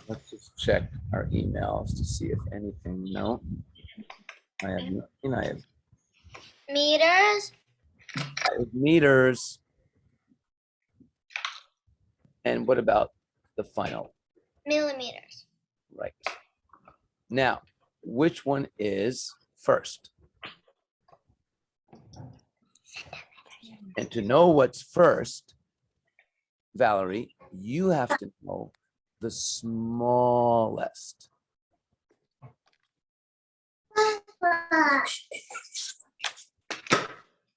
Let's just check our emails to see if anything. No, I have nothing. I have meters. And what about the final? Millimeters. Right. Now, which one is first? And to know what's first, Valerie, you have to know the smallest.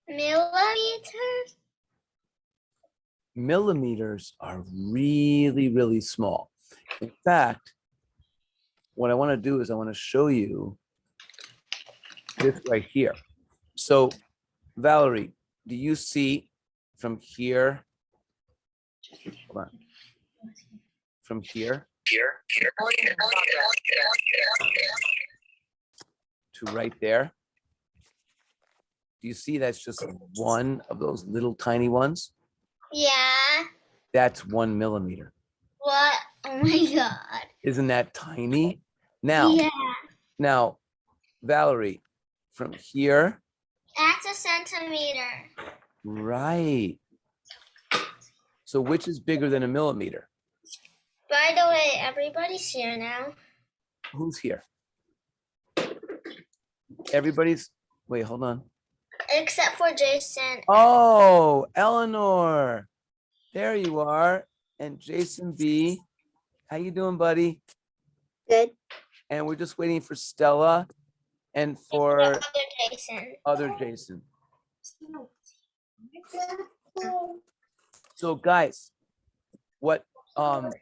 Millimeters? Millimeters are really, really small. In fact, what I want to do is I want to show you this right here. So, Valerie, do you see from here? Hold on. From here to right there? Do you see that's just one of those little tiny ones? Yeah. That's 1 millimeter. What? Oh my God. Isn't that tiny? Now, now, Valerie, from here. That's a centimeter. Right. So which is bigger than a millimeter? By the way, everybody's here now. Who's here? Everybody's, wait, hold on. Except for Jason. Oh, Eleanor. There you are. And Jason B. How you doing, buddy? Good. And we're just waiting for Stella and for Other Jason. other Jason. So guys, what hold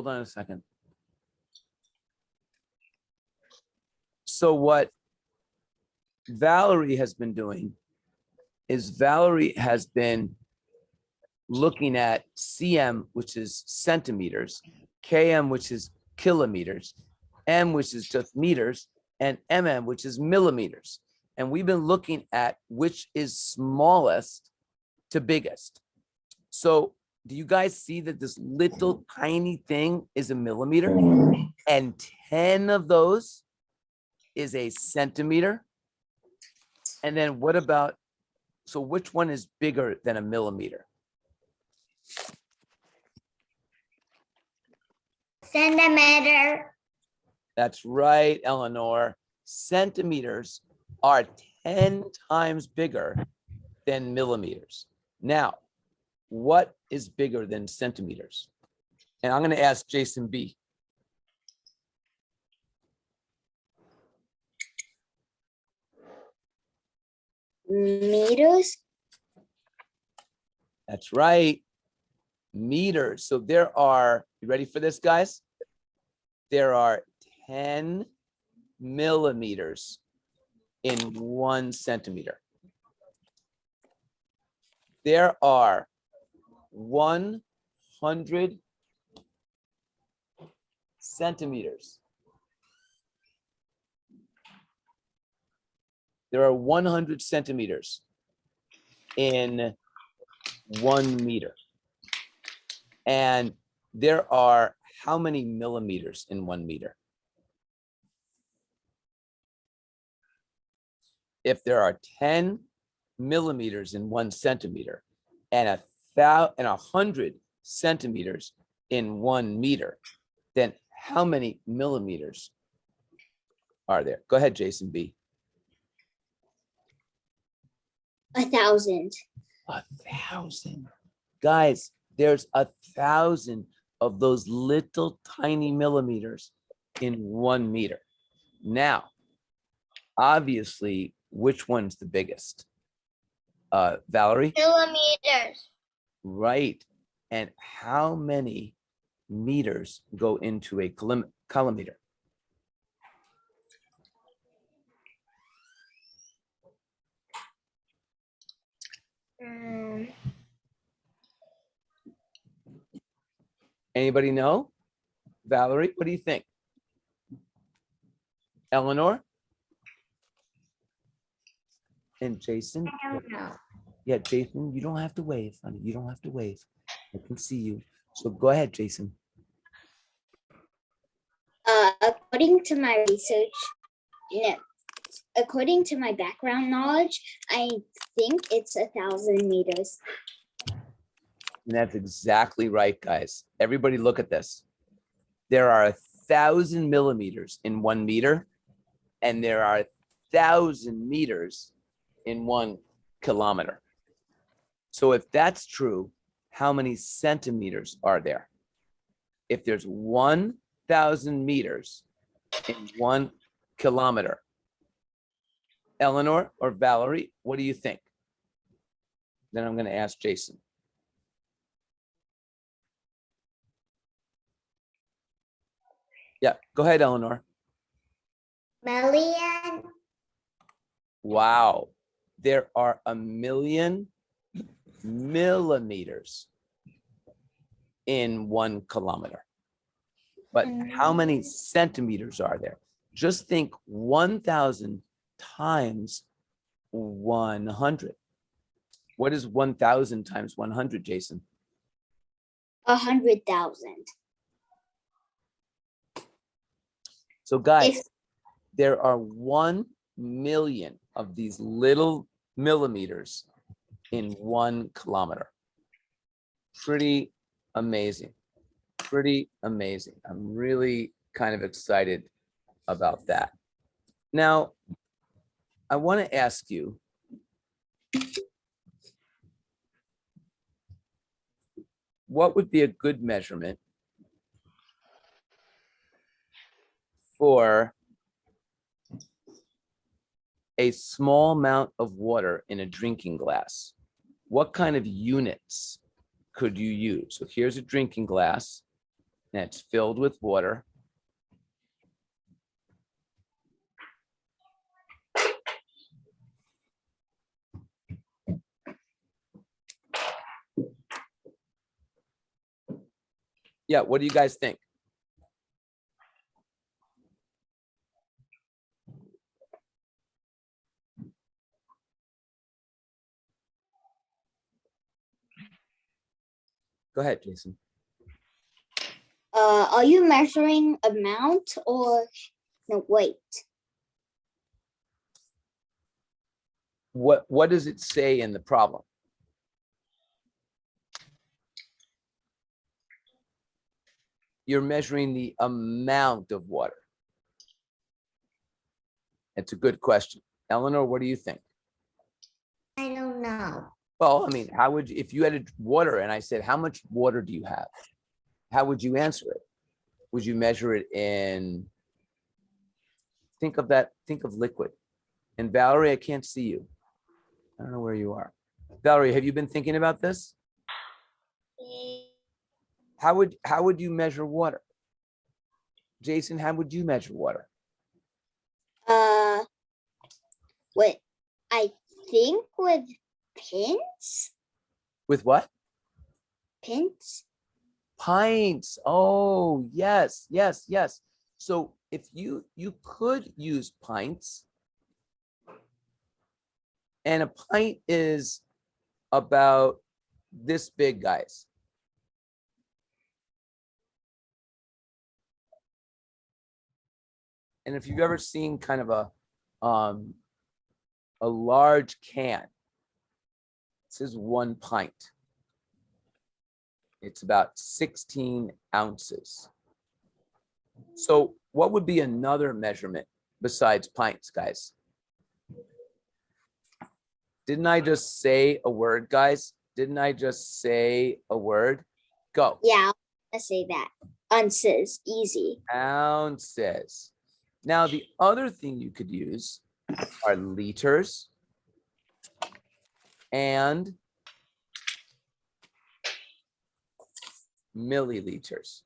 on a second. So what Valerie has been doing is Valerie has been looking at cm, which is centimeters, km, which is kilometers, m, which is just meters, and mm, which is millimeters. And we've been looking at which is smallest to biggest. So do you guys see that this little tiny thing is a millimeter? And 10 of those is a centimeter? And then what about, so which one is bigger than a millimeter? Centimeter. That's right, Eleanor. Centimeters are 10 times bigger than millimeters. Now, what is bigger than centimeters? And I'm going to ask Jason B. Meters. That's right. Meters. So there are, you ready for this, guys? There are 10 millimeters in 1 centimeter. There are 100 centimeters. There are 100 centimeters in 1 meter. And there are how many millimeters in 1 meter? If there are 10 millimeters in 1 centimeter and 100 centimeters in 1 meter, then how many millimeters are there? Go ahead, Jason B. 1,000. 1,000. Guys, there's 1,000 of those little tiny millimeters in 1 meter. Now, obviously, which one's the biggest? Valerie? Millimeters. Right. And how many meters go into a kilometer? Anybody know? Valerie, what do you think? Eleanor? And Jason? I don't know. Yeah, Jason, you don't have to wave, honey. You don't have to wave. I can see you. So go ahead, Jason. According to my research, no, according to my background knowledge, I think it's 1,000 meters. And that's exactly right, guys. Everybody look at this. There are 1,000 millimeters in 1 meter, and there are 1,000 meters in 1 kilometer. So if that's true, how many centimeters are there? If there's 1,000 meters in 1 kilometer, Eleanor or Valerie, what do you think? Then I'm going to ask Jason. Yeah, go ahead, Eleanor. Million. Wow, there are 1,000,000 millimeters in 1 kilometer. But how many centimeters are there? Just think 1,000 times 100. What is 1,000 times 100, Jason? 100,000. So guys, there are 1,000,000 of these little millimeters in 1 kilometer. Pretty amazing. Pretty amazing. I'm really kind of excited about that. Now, I want to ask you, what would be a good measurement for a small amount of water in a drinking glass? What kind of units could you use? So here's a drinking glass, and it's filled with water. Yeah, what do you guys think? Go ahead, Jason. Are you measuring amount or no weight? What does it say in the problem? You're measuring the amount of water. It's a good question. Eleanor, what do you think? I don't know. Well, I mean, how would you, if you had water and I said, how much water do you have? How would you answer it? Would you measure it in, think of liquid. And Valerie, I can't see you. I don't know where you are. Valerie, have you been thinking about this? How would you measure water? Jason, how would you measure water? What I think with pins. With what? Pins. Pints. Oh, yes, yes, yes. So if you could use pints, and a pint is about this big, guys. And if you've ever seen kind of a large can, this is 1 pint. It's about 16 ounces. So what would be another measurement besides pints, guys? Didn't I just say a word, guys? Didn't I just say a word? Go. Yeah, let's say that. Ounces, easy. Ounces. Now, the other thing you could use are liters and milliliters.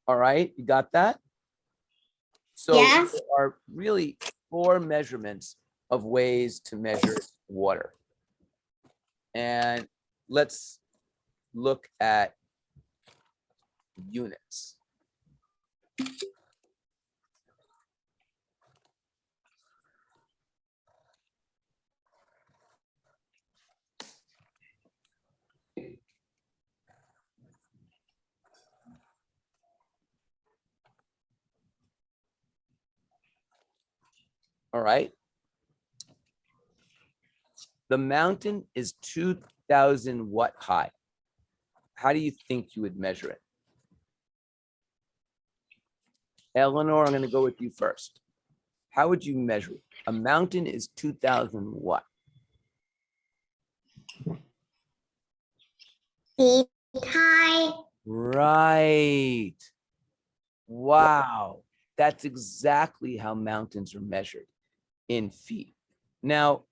All right, you got that? So Yeah. there are really 4 measurements of ways to measure water. And let's look at units. All right. The mountain is 2,000 what high? How do you think you would measure it? Eleanor, I'm going to go with you first. How would you measure it? A mountain is 2,000 what? Feet high. Right. Wow. That's exactly how mountains are measured, in feet. Now,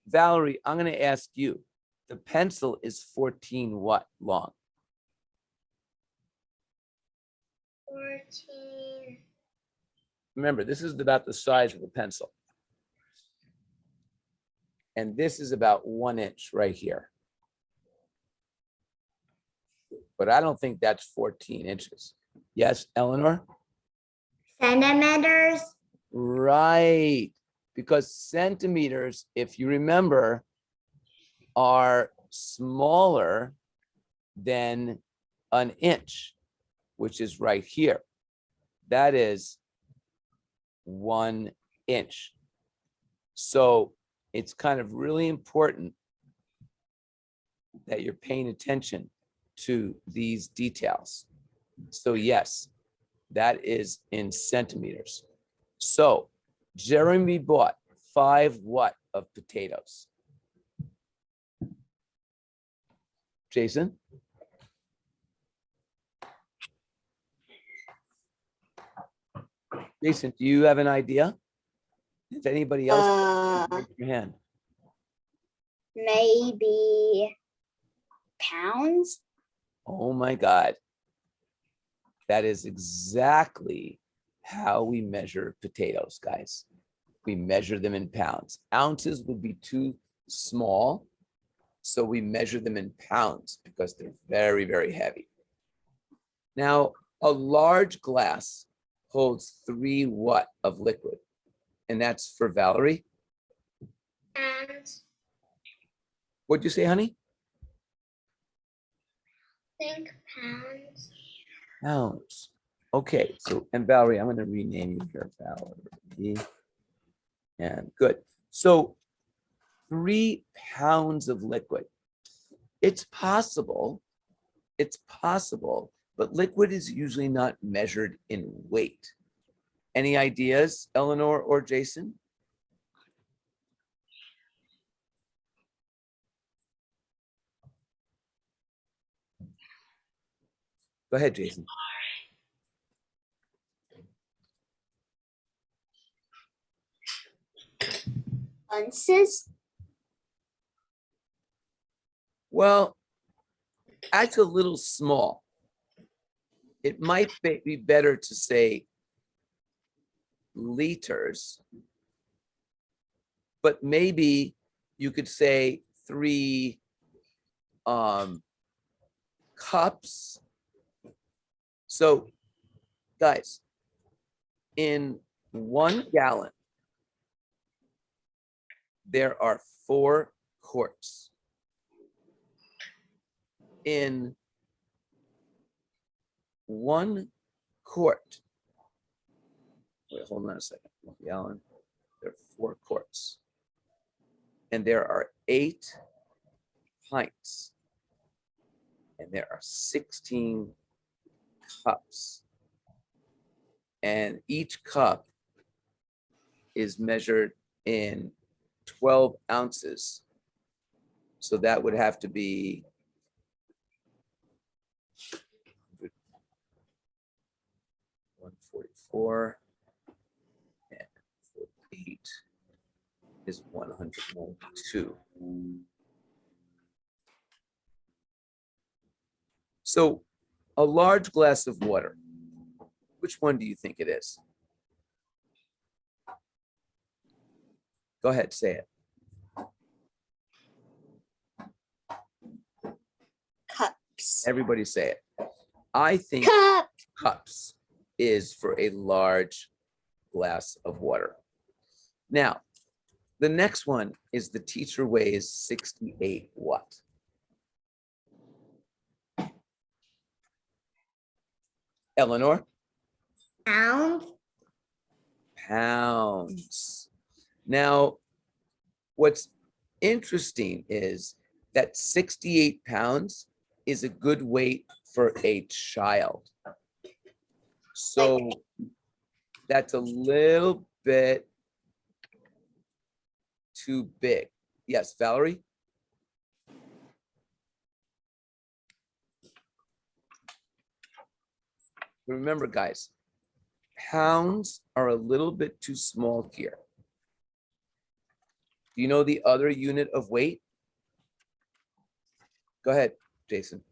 Valerie, I'm going to ask you. The pencil is 14 what long? 14. Remember, this is about the size of a pencil. And this is about 1 inch right here. But I don't think that's 14 inches. Yes, Eleanor? Centimeters. Right. Because centimeters, if you remember, are smaller than an inch, which is right here. That is 1 inch. So it's kind of really important that you're paying attention to these details. So yes, that is in centimeters. So Jeremy bought 5 what of potatoes? Jason? Jason, do you have an idea? If anybody else, raise your hand. Maybe pounds. Oh my God. That is exactly how we measure potatoes, guys. We measure them in pounds. Ounces would be too small, so we measure them in pounds because they're very, very heavy. Now, a large glass holds 3 what of liquid? And that's for Valerie. Pounds. What'd you say, honey? Think pounds. Pounds. Okay, so, and Valerie, I'm going to rename you here, Valerie. And good. So 3 pounds of liquid. It's possible, but liquid is usually not measured in weight. Any ideas, Eleanor or Jason? Go ahead, Jason. Ounces. Well, that's a little small. It might be better to say liters, but maybe you could say 3 cups. So guys, in 1 gallon, there are 4 quarts. In 1 quart, wait, hold on a second, 1 gallon, there are 4 quarts. And there are 8 pints. And there are 16 cups. And each cup is measured in 12 ounces. So that would have to be 144 and 48 is 192. So a large glass of water, which one do you think it is? Go ahead, say it. Cups. Everybody say it. I think Cup. cups is for a large glass of water. Now, the next one is the teacher weighs 68 what? Eleanor? Pounds. Pounds. Now, what's interesting is that 68 pounds is a good weight for a child. So that's a little bit too big. Yes, Valerie? Remember, guys, pounds are a little bit too small here. Do you know the other unit of weight? Go ahead, Jason.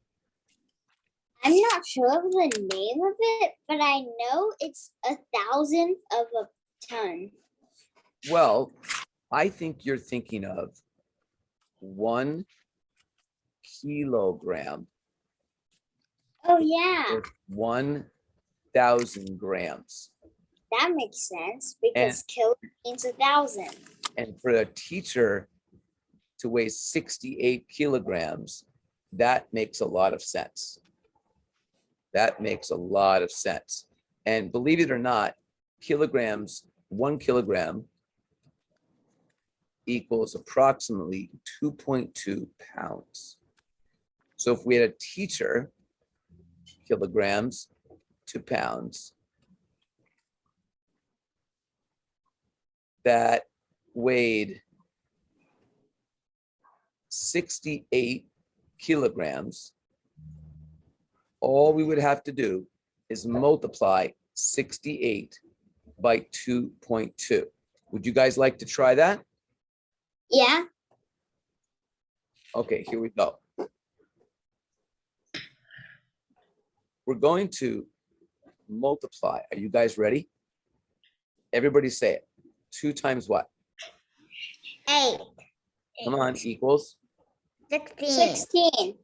I'm not sure of the name of it, but I know it's 1,000th of a ton. Well, I think you're thinking of 1 kilogram Oh yeah, or 1,000 grams. that makes sense because kilo means 1,000. And for a teacher to weigh 68 kilograms, that makes a lot of sense. That makes a lot of sense. And believe it or not, kilograms, 1 kilogram equals approximately 2.2 pounds. So if we had a teacher, kilograms to pounds, that weighed 68 kilograms, all we would have to do is multiply 68 by 2.2. Would you guys like to try that? Yeah, Okay, here we go. We're going to multiply. Are you guys ready? Everybody say it. 2 times what? 8. Come on, equals 16. 16.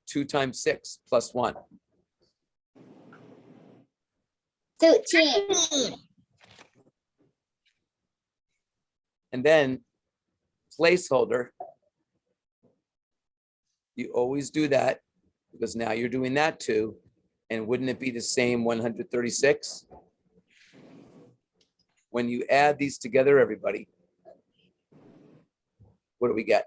2 times 6 plus 1. 13. And then placeholder. You always do that because now you're doing that too. And wouldn't it be the same 136? When you add these together, everybody, what do we get?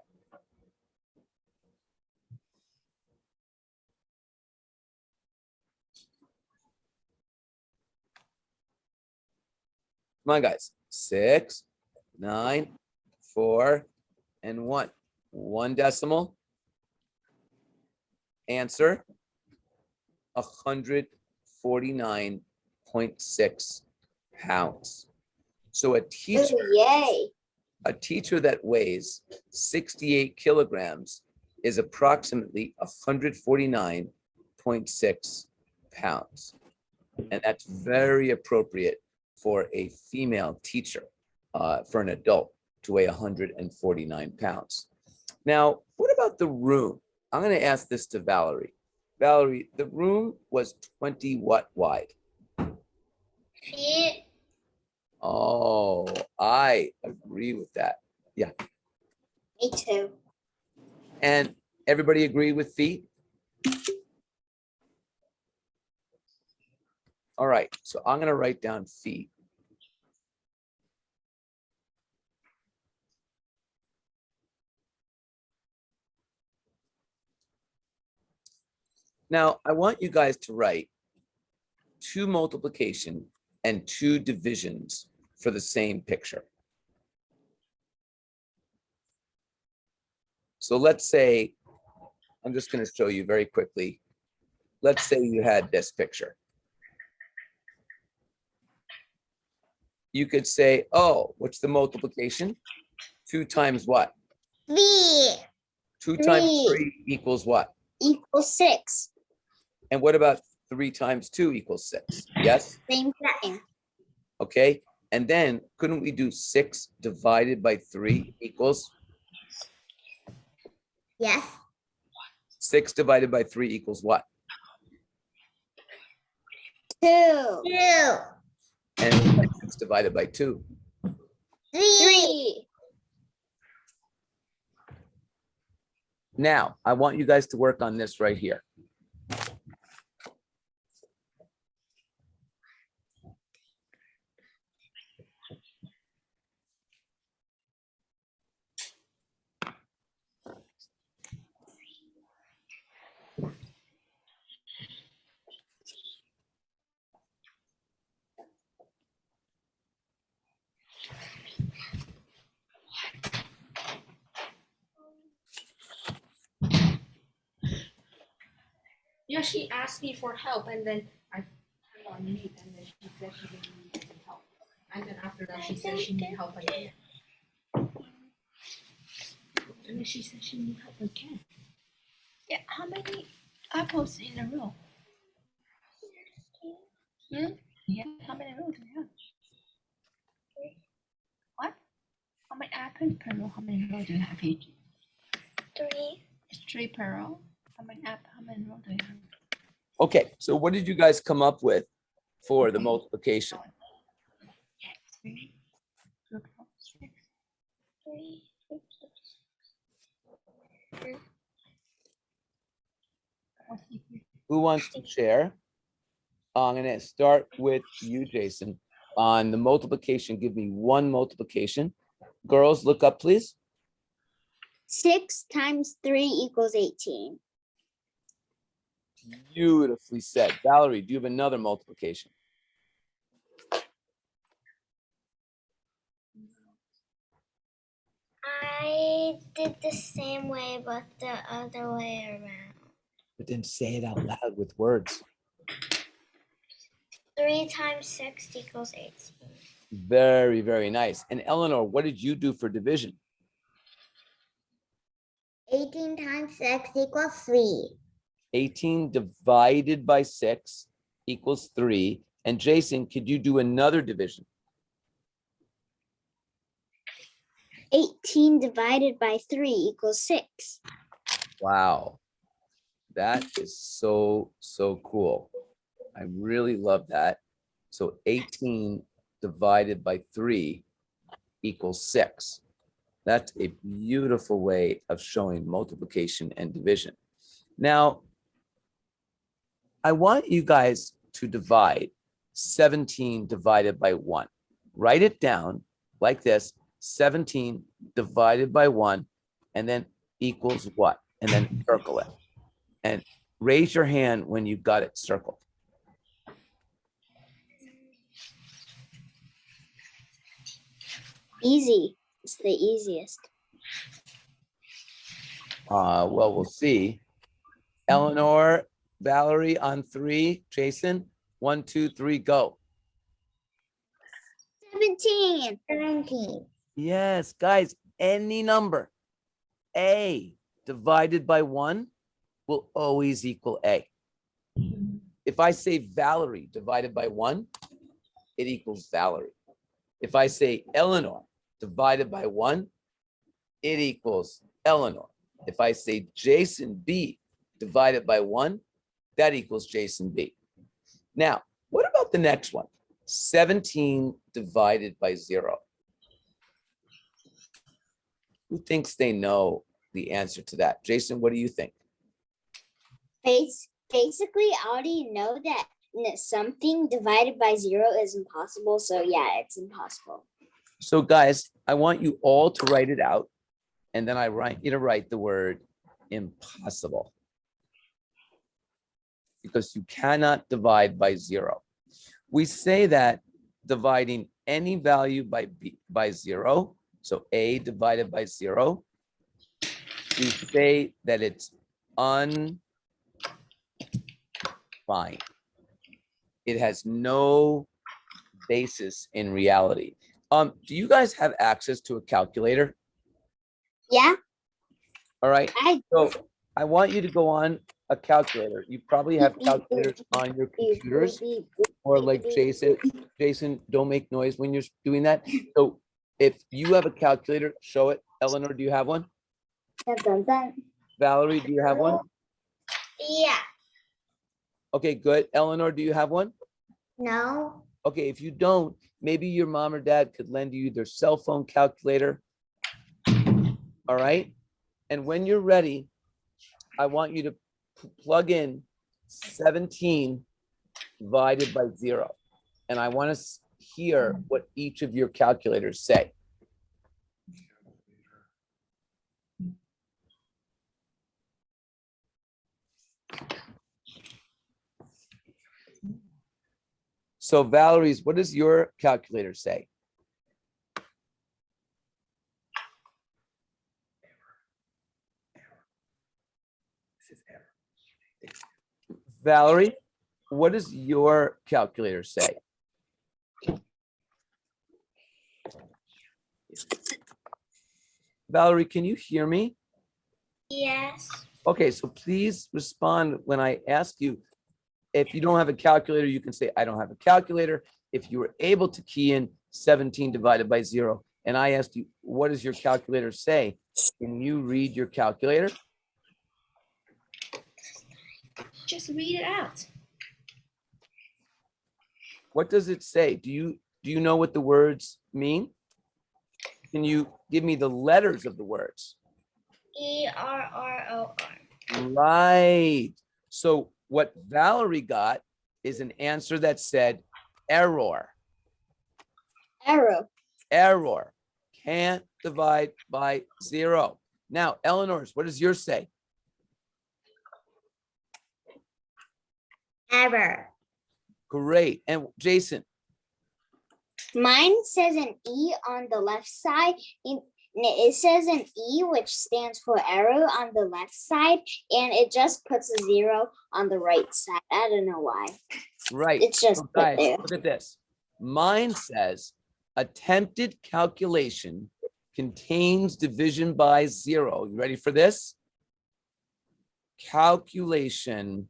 Come on, guys. 6, 9, 4, and 1. 1 decimal. Answer 149.6 pounds. So a teacher, Oh, yay. that weighs 68 kilograms is approximately 149.6 pounds. And that's very appropriate for a female teacher, for an adult to weigh 149 pounds. Now, what about the room? I'm going to ask this to Valerie. Valerie, the room was 20 what wide? Feet. Oh, I agree with that. Yeah. Me too. And everybody agree with feet? All right, so I'm going to write down feet. Now, I want you guys to write 2 multiplication and 2 divisions for the same picture. So let's say, I'm just going to show you very quickly. Let's say you had this picture. You could say, oh, what's the multiplication? 2 times what? 3. 2 times 3. 3 equals what? Equals 6. And what about 3 times 2 equals 6? Yes? Same thing. Okay. And then couldn't we do 6 divided by 3 equals? Yes. 6 divided by 3 equals what? 2. 2. And 6 divided by 2. 3. Now, I want you guys to work on this right here. Yeah, she asked me for help, and then I turned on mute, and then she said she didn't need any help. And then after that, she said she needed help again. And then she said she needed help again. Yeah, how many apples in a row? Yeah, how many rows do you have? What? How many apples per row? How many rows do you have each? 3. It's 3 per row. How many rows do you have? Okay, so what did you guys come up with for the multiplication? 3, 2, 6. 3. What's equal? Who wants to share? I'm gonna start with you, Jason. On the multiplication, give me one multiplication. Girls, look up, please. 6 times 3 equals 18. Beautifully said. Valerie, do you have another multiplication? I did the same way, but the other way around. But then say it out loud with words. 3 times 6 equals 18. Very, very nice. And Eleanor, what did you do for division? 18 times 6 equals 3. 18 divided by 6 equals 3. And Jason, could you do another division? 18 divided by 3 equals 6. Wow. That is so, so cool. I really love that. So 18 divided by 3 equals 6. That's a beautiful way of showing multiplication and division. Now, I want you guys to divide 17 divided by 1. Write it down like this, 17 divided by 1, and then equals what? And then circle it. And raise your hand when you've got it circled. Easy. It's the easiest. Well, we'll see. Eleanor, Valerie on 3. Jason, 1, 2, 3, go. 17. 17. Yes, guys, any number, A divided by 1 will always equal A. If I say Valerie divided by 1, it equals Valerie. If I say Eleanor divided by 1, it equals Eleanor. If I say Jason B divided by 1, that equals Jason B. Now, what about the next one? 17 divided by 0. Who thinks they know the answer to that? Jason, what do you think? Basically, I already know that something divided by 0 is impossible. So yeah, it's impossible. So guys, I want you all to write it out. And then I want you to write the word impossible. Because you cannot divide by 0. We say that dividing any value by 0, so A divided by 0, we say that it's undefined. It has no basis in reality. Do you guys have access to a calculator? Yeah, All right. I So I want you to go on a calculator. You probably have calculators on your computers, or like Jason. Jason, don't make noise when you're doing that. So if you have a calculator, show it. Eleanor, do you have one? Valerie, do you have one? Yeah. Okay, good. Eleanor, do you have one? No. Okay, if you don't, maybe your mom or dad could lend you their cell phone calculator. All right. And when you're ready, I want you to plug in 17 divided by 0. And I want to hear what each of your calculators say. So Valerie's, what does your calculator say? Valerie, what does your calculator say? Valerie, can you hear me? Yes. Okay, so please respond when I ask you. If you don't have a calculator, you can say, I don't have a calculator. If you were able to key in 17 divided by 0, and I asked you, what does your calculator say? Can you read your calculator? Just read it out. What does it say? Do you know what the words mean? Can you give me the letters of the words? ERROR. Right. So what Valerie got is an answer that said error. Arrow. Error. Can't divide by 0. Now, Eleanor's, what does yours say? Error. Great. And Jason? Mine says an E on the left side. It says an E, which stands for arrow on the left side, and it just puts a 0 on the right side. I don't know why. Right. It's just So put guys, there. look at this. Mine says attempted calculation contains division by 0. You ready for this? Calculation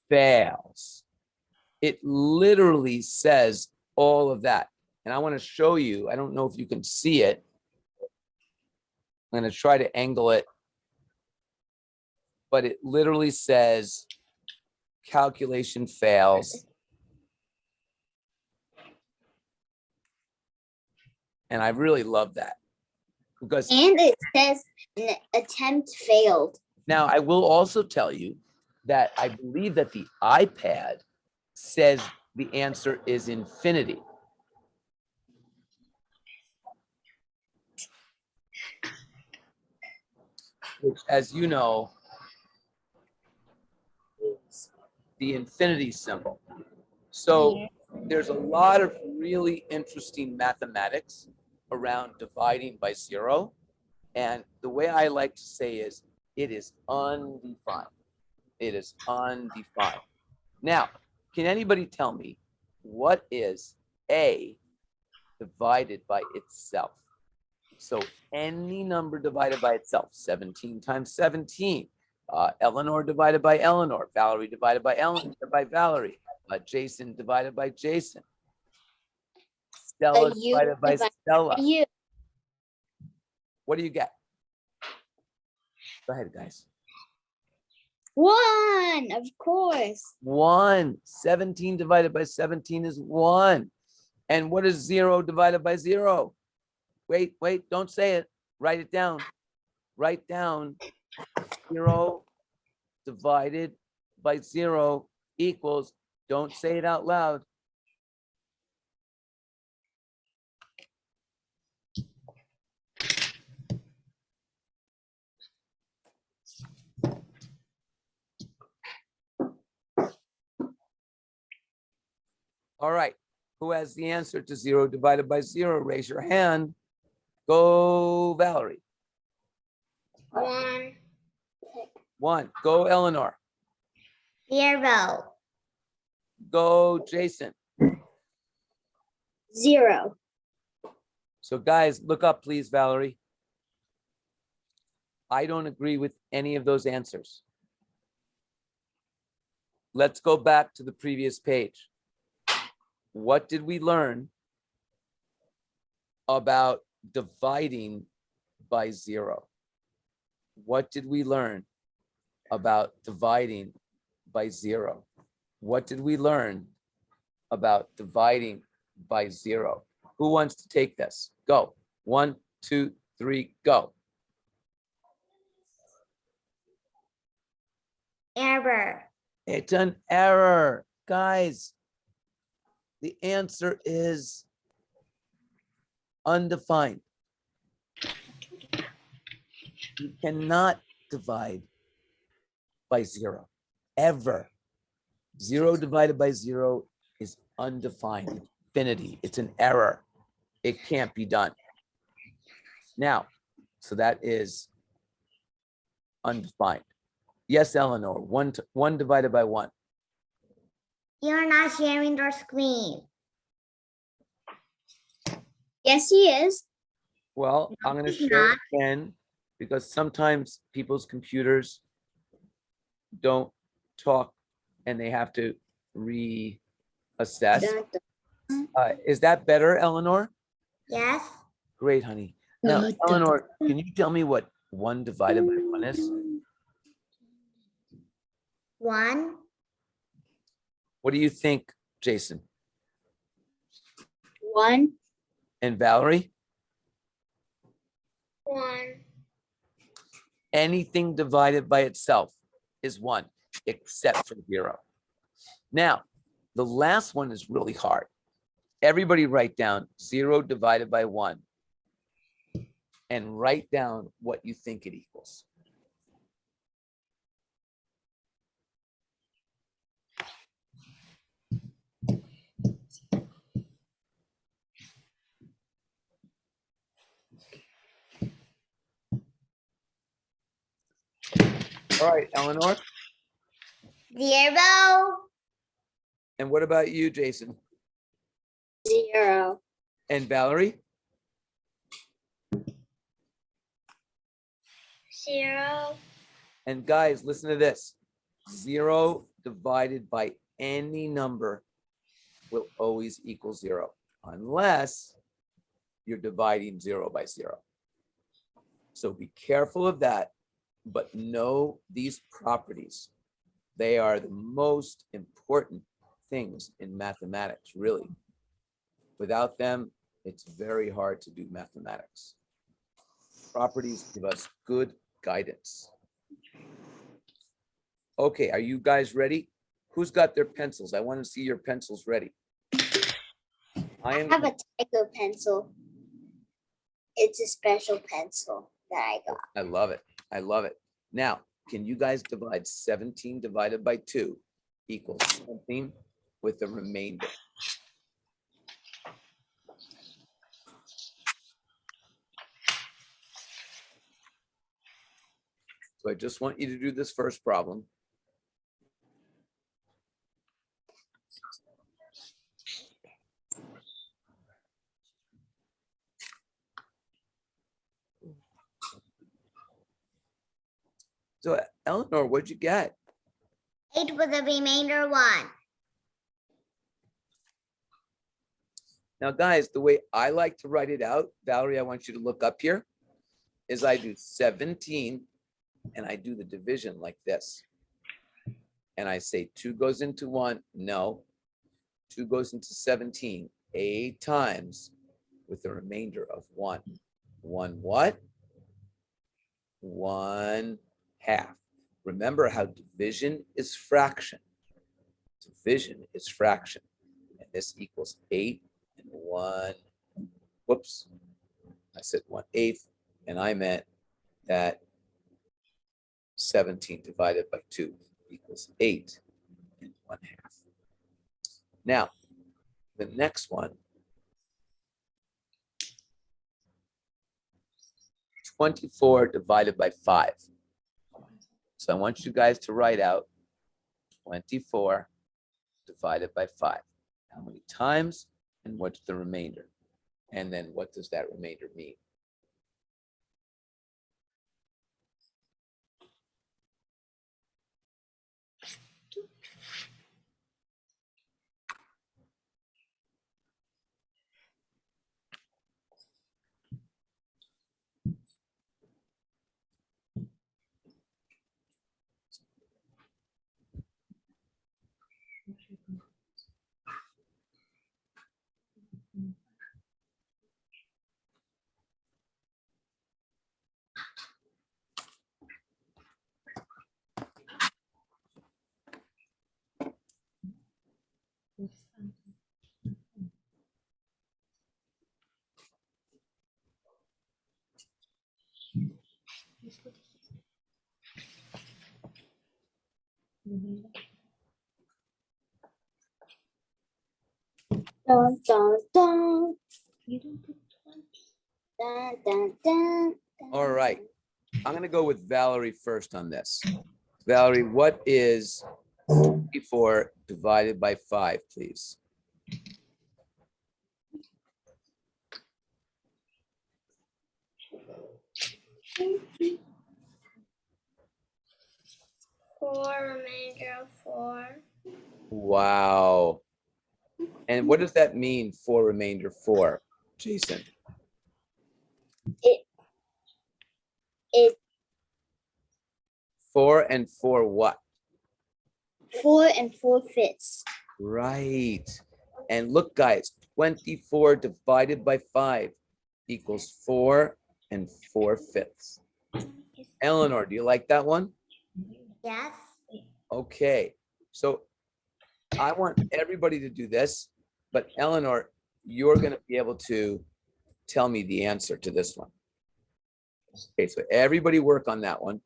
fails. It literally says all of that. And I want to show you, I don't know if you can see it. I'm going to try to angle it, but it literally says calculation fails. And I really love that because And it says an attempt failed. now I will also tell you that I believe that the iPad says the answer is infinity. Which, as you know, is the infinity symbol. So there's a lot of really interesting mathematics around dividing by 0. And the way I like to say is it is undefined. It is undefined. Now, can anybody tell me what is A divided by itself? So any number divided by itself, 17 times 17, Eleanor divided by Eleanor, Valerie divided by Valerie, Jason divided by Jason, Stella U divided by divided Stella. U. What do you get? Go ahead, guys. 1, of course. 1. 17 divided by 17 is 1. And what is 0 divided by 0? Wait, don't say it. Write it down. Write down 0 divided by 0 equals, don't say it out loud. All right. Who has the answer to 0 divided by 0? Raise your hand. Go, Valerie. 1. 1. Go, Eleanor. 0. Go, Jason. 0. So guys, look up, please, Valerie. I don't agree with any of those answers. Let's go back to the previous page. What did we learn about dividing by 0? What did we learn about dividing by 0? What did we learn about dividing by 0? Who wants to take this? Go. 1, 2, 3, go. Error. It's an error. Guys, the answer is undefined. You cannot divide by 0, ever. 0 divided by 0 is undefined, infinity. It's an error. It can't be done. Now, so that is undefined. Yes, Eleanor, one divided by one. You're not sharing your screen. Yes, he is. Well, I'm going to he's share it not. again because sometimes people's computers don't talk and they have to reassess. Dun, dun. Is that better, Eleanor? Yes. Great, honey. Now, Dun, dun. Eleanor, can you tell me what 1 divided by 1 is? 1. What do you think, Jason 1. and Valerie? 1. Anything divided by itself is 1, except for 0. Now, the last one is really hard. Everybody write down 0 divided by 1 and write down what you think it equals. All right, Eleanor. 0. And what about you, Jason 0. and Valerie? 0. And guys, listen to this. 0 divided by any number will always equal 0, unless you're dividing 0 by 0. So be careful of that, but know these properties. They are the most important things in mathematics, really. Without them, it's very hard to do mathematics. Properties give us good guidance. Okay, are you guys ready? Who's got their pencils? I want to see your pencils ready. I am. I have a Tyco pencil. It's a special pencil that I got. I love it. I love it. Now, can you guys divide 17 divided by 2 equals something with the remainder? So I just want you to do this first problem. So Eleanor, what'd you get? 8 with the remainder 1. Now, guys, the way I like to write it out, Valerie, I want you to look up here, is I do 17 and I do the division like this. And I say 2 goes into 1, no. 2 goes into 17, 8 times with the remainder of 1. 1 what? 1 half. Remember how division is fraction. Division is fraction. And this equals 8 and 1. Whoops. I said 1/8, and I meant that 17 divided by 2 equals 8 and 1/2. Now, the next one, 24 divided by 5. So I want you guys to write out 24 divided by 5. How many times and what's the remainder? And then what does that remainder mean? Dun, dun, dun. You don't put 20. Dun, dun, dun, dun. All right. I'm going to go with Valerie first on this. Valerie, what is 24 divided by 5, please? Four remainder of 4. Wow. And what does that mean for remainder 4, Jason? It 4 and 4 what? 4 and 4/5. Right. And look, guys, 24 divided by 5 equals 4 and 4/5. Eleanor, do you like that one? Yes. Okay. So I want everybody to do this, but Eleanor, you're going to be able to tell me the answer to this one. Okay, so everybody work on that one.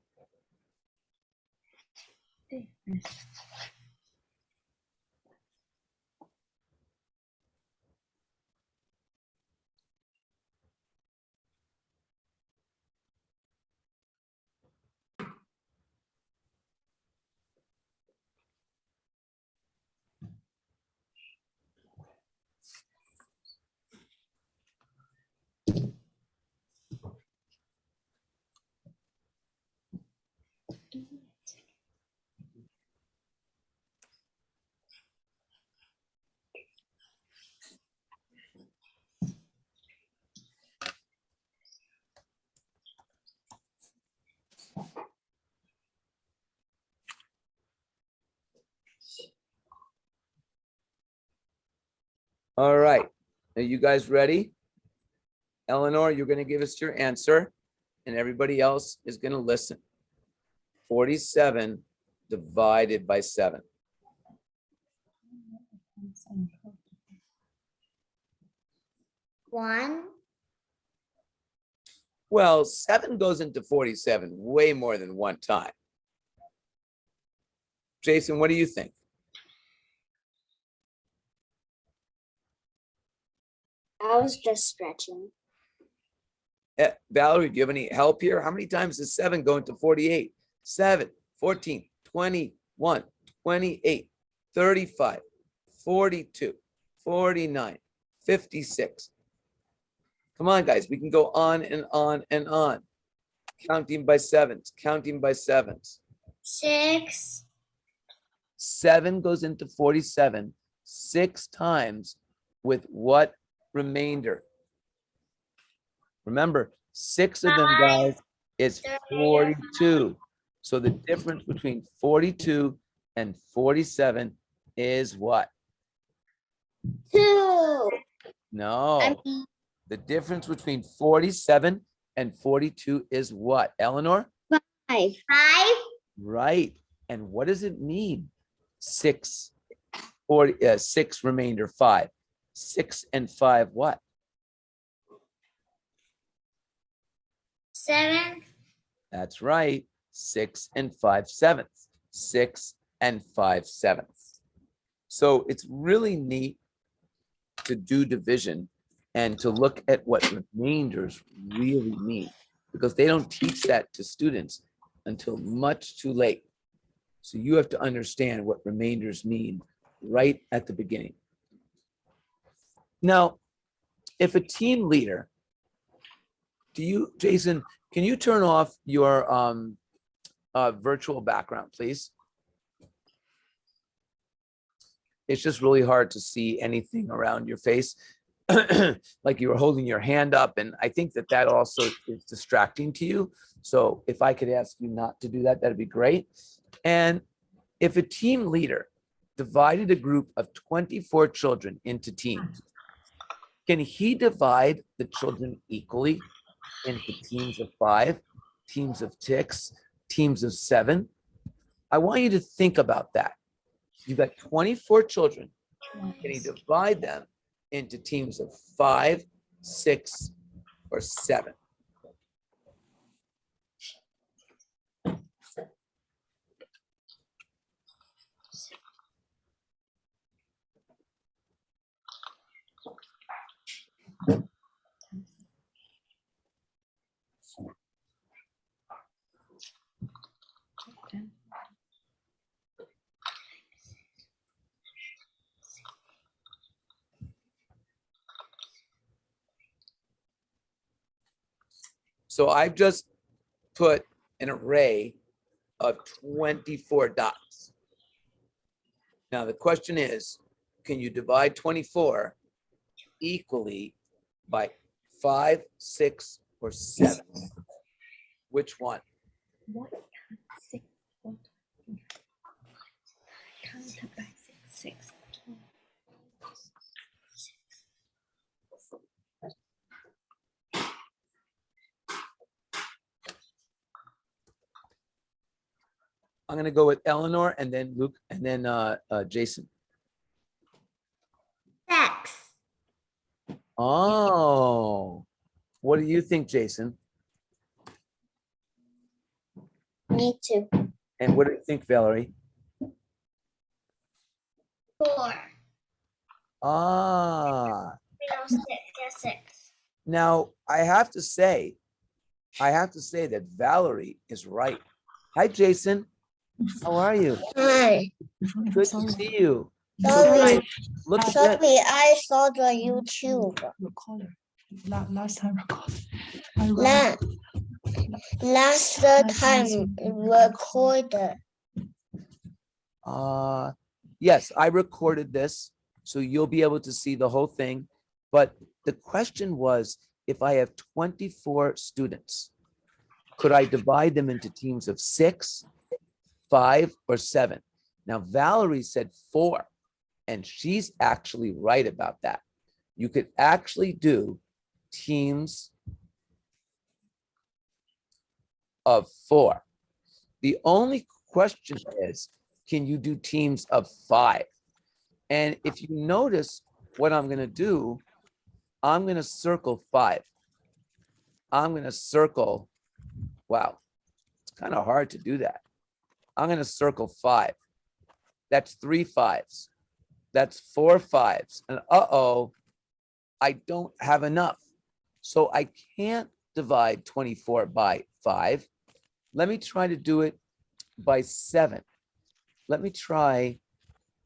All right. Are you guys ready? Eleanor, you're going to give us your answer, and everybody else is going to listen. 47 divided by 7. 1. Well, 7 goes into 47 way more than one time. Jason, what do you think? I was just stretching. Valerie, do you have any help here? How many times does 7 go into 48? 7, 14, 21, 28, 35, 42, 49, 56. Come on, guys. We can go on and on and on. Counting by 7s, counting by 7s. 6. 7 goes into 47 6 times with what remainder? Remember, 6 of them, guys, is 42. So the difference between 42 and 47 is what? 2. No. The difference between 47 and 42 is what? Eleanor? 5. 5. Right. And what does it mean? 6 remainder 5. 6 and 5 what? 7. That's right. 6 and 5/7. 6 and 5/7. So it's really neat to do division and to look at what remainders really mean, because they don't teach that to students until much too late. So you have to understand what remainders mean right at the beginning. Now, if a team leader, Jason, can you turn off your virtual background, please? It's just really hard to see anything around your face, like you were holding your hand up. And I think that also is distracting to you. So if I could ask you not to do that, that'd be great. And if a team leader divided a group of 24 children into teams, can he divide the children equally into teams of 5, teams of 6, teams of 7? I want you to think about that. You've got 24 children. Can he divide them into teams of 5, 6, or 7? So I've just put an array of 24 dots. Now the question is, can you divide 24 equally by 5, 6, or 7? Which one? What? 6. What? Counted by 6. I'm gonna go with Eleanor and then Luke and then Jason. 6. Oh, what do you think, Jason? Me too. And what do you think, Valerie? 4. Ah, 6. Yeah, 6. now I have to say that Valerie is right. Hi, Jason. How are you? Hi. Good to see you. So Sorry. guys, look at Sorry, this. I saw the YouTube. Recorder. Last time recorded. Last time recorded. Yes, I recorded this, so you'll be able to see the whole thing. But the question was, if I have 24 students, could I divide them into teams of 6, 5, or 7? Now, Valerie said 4, and she's actually right about that. You could actually do teams of 4. The only question is, can you do teams of 5? And if you notice what I'm going to do, I'm going to circle 5. I'm going to circle, wow, it's kind of hard to do that. I'm going to circle 5. That's 3 5s. That's 4 5s. And I don't have enough. So I can't divide 24 by 5. Let me try to do it by 7. Let me try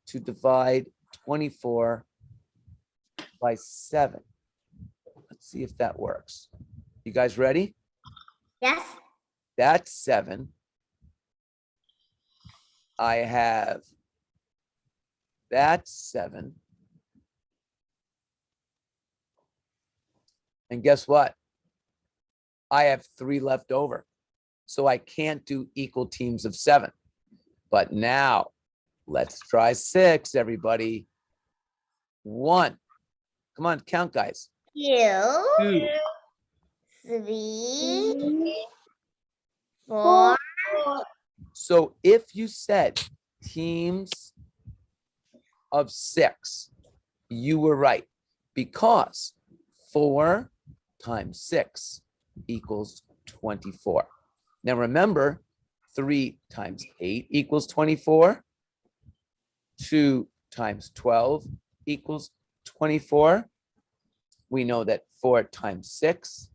to divide 24 by 7. Let's see if that works. You guys ready? Yes. That's 7. I have, that's 7. And guess what? I have 3 left over. So I can't do equal teams of 7. But now let's try 6, everybody. 1. Come on, count, guys. 2, 3, 4. So if you said teams of 6, you were right, because 4 times 6 equals 24. Now remember, 3 times 8 equals 24. 2 times 12 equals 24. We know that 4 times 6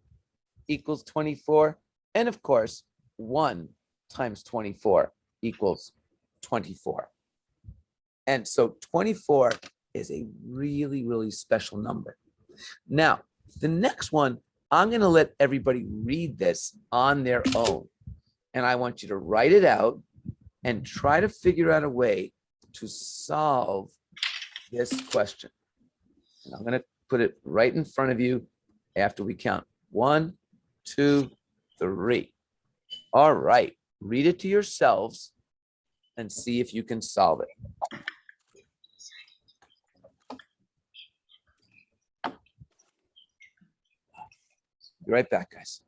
equals 24. And of course, 1 times 24 equals 24. And so 24 is a really, really special number. Now, the next one, I'm going to let everybody read this on their own. And I want you to write it out and try to figure out a way to solve this question. And I'm going to put it right in front of you after we count. 1, 2, 3. All right. Read it to yourselves and see if you can solve it. Be right back, guys.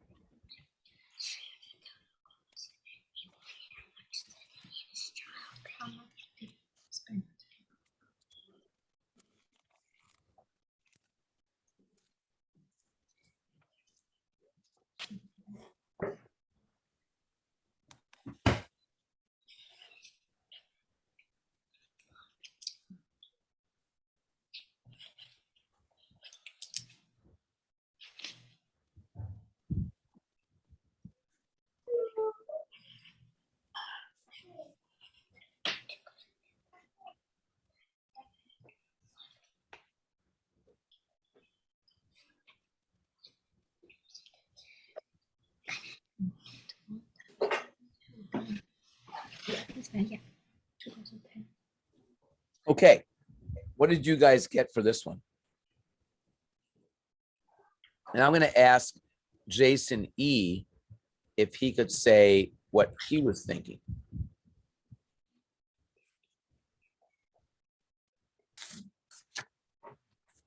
Yeah. 2010. Okay. What did you guys get for this one? And I'm going to ask Jason E. if he could say what he was thinking.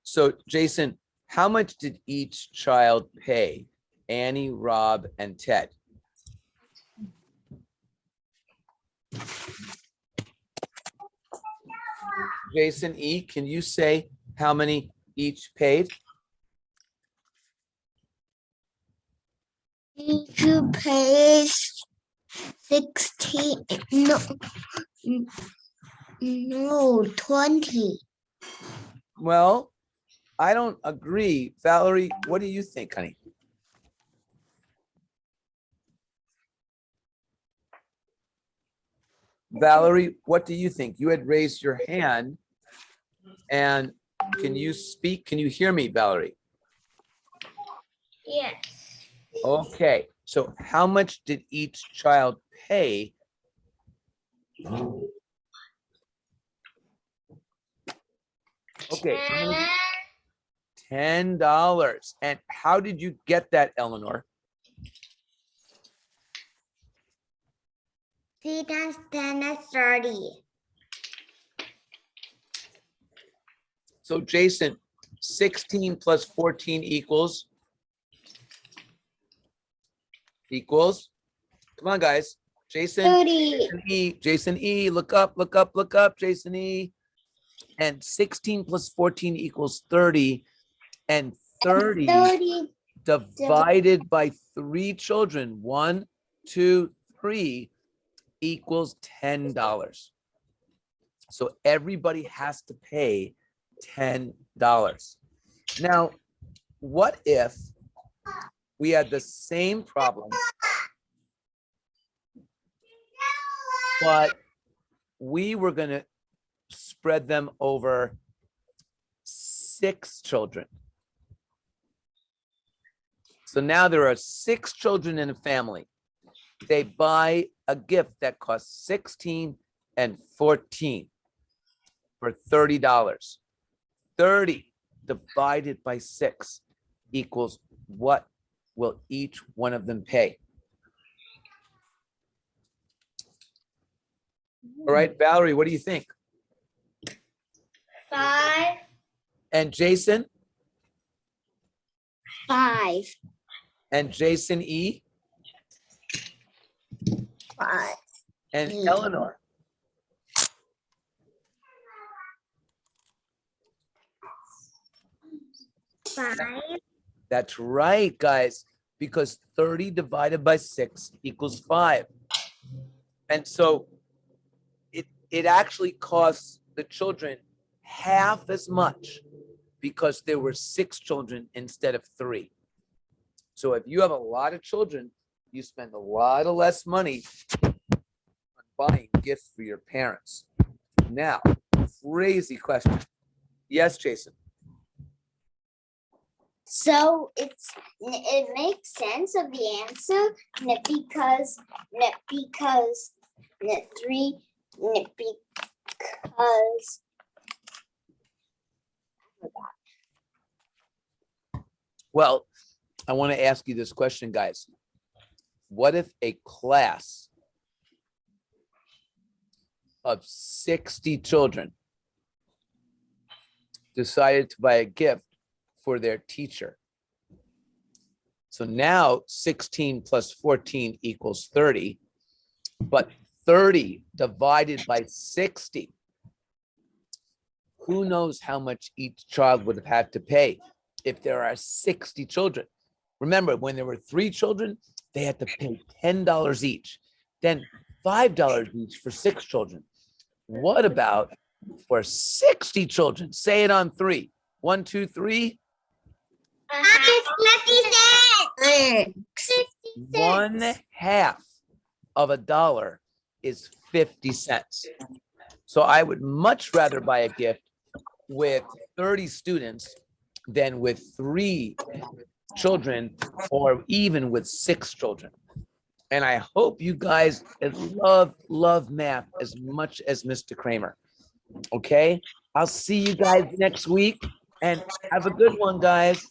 So, Jason, how much did each child pay? Annie, Rob, and Ted. Jason E., can you say how many each paid? You pay 16. No, 20. Well, I don't agree. Valerie, what do you think, honey? Valerie, what do you think? You had raised your hand. And can you speak? Can you hear me, Valerie? Yes. Okay, so how much did each child pay? Okay, $10. And how did you get that, Eleanor? 3 times 10 is 30. So Jason, 16 plus 14 equals? Come on, guys. Jason, 30. Jason E, look up, look up, look up, Jason E. And 16 plus 14 equals 30. And 30 30. divided by 3 children, 1, 2, 3, equals $10. So everybody has to pay $10. Now, what if we had the same problem, but we were going to spread them over 6 children? So now there are 6 children in a family. They buy a gift that costs 16 and 14 for $30. 30 divided by 6 equals what will each one of them pay? All right, Valerie, what do you think? 5. And Jason? 5. And Jason E? 5. And E. Eleanor? 5. That's right, guys, because 30 divided by 6 equals 5. And so it actually costs the children half as much because there were 6 children instead of 3. So if you have a lot of children, you spend a lot of less money on buying gifts for your parents. Now, crazy question. Yes, Jason. So it makes sense of the answer because 3 because Well, I want to ask you this question, guys. What if a class of 60 children decided to buy a gift for their teacher? So now 16 plus 14 equals 30, but 30 divided by 60, who knows how much each child would have had to pay if there are 60 children? Remember, when there were 3 children, they had to pay $10 each, then $5 each for 6 children. What about for 60 children? Say it on 3. 1, 2, 3. 1/2 of $1 is 50 cents. So I would much rather buy a gift with 30 students than with 3 children or even with 6 children. And I hope you guys love math as much as Mr. Kramer. Okay, I'll see you guys next week and have a good one, guys.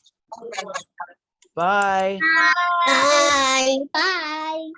Bye. Bye. Bye.